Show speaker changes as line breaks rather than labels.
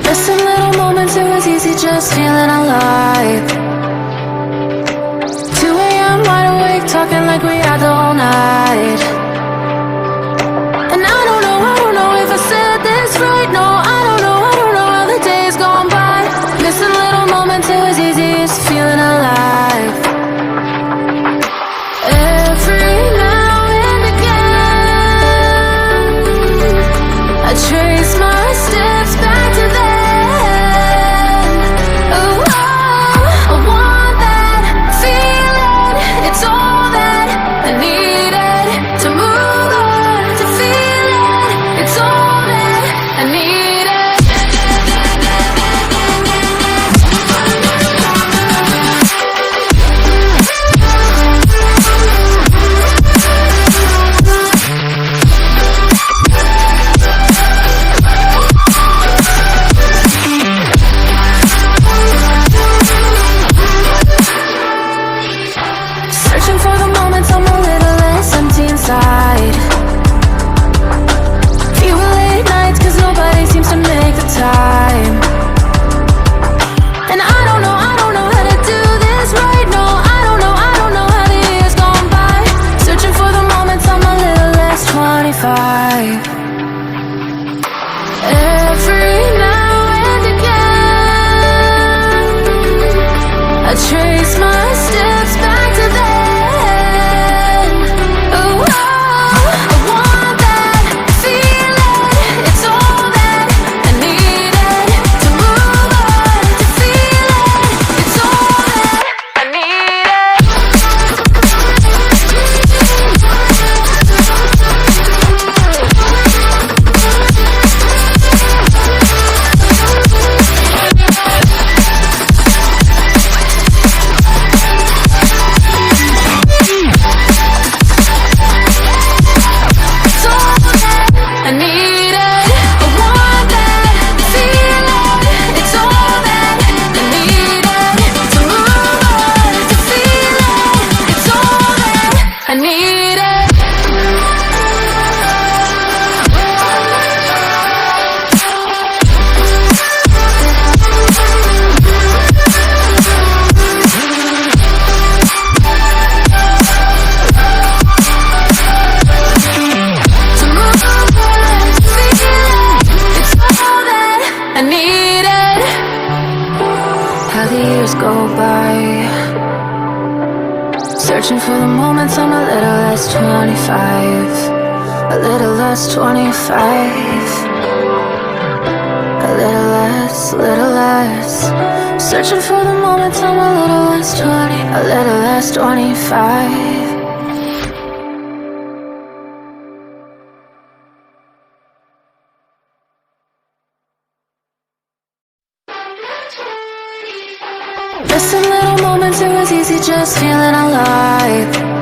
Missing little moments, it was easy just feeling alive. 2 a.m. wide awake, talking like we had the whole night. And I don't know if I said this right. No, I don't know how the days gone by. Missing little moments, it was easy just feeling alive. Every now and again, I trace my steps back to then. Oh, I want that feeling. It's all that I needed to move on, to feel it. It's all that I needed. Searching for the moments I'm a little less empty inside. Fewer late nights cause nobody seems to make the time. And I don't know how to do this right. No, I don't know how the years gone by. Searching for the moments I'm a little less 25. Every now and again, I trace my steps back to then. Oh, I want that feeling. It's all that I needed to move on, to feel it. It's all that I needed. It's all that I needed. I want that feeling. It's all that I needed to move on, to feel it. It's all that I needed. To move on, to feel it. It's all that I needed. How the years go by, searching for the moments I'm a little less 25. A little less 25. A little less. Searching for the moments I'm a little less 20. A little less 25. Missing little moments, it was easy just feeling alive.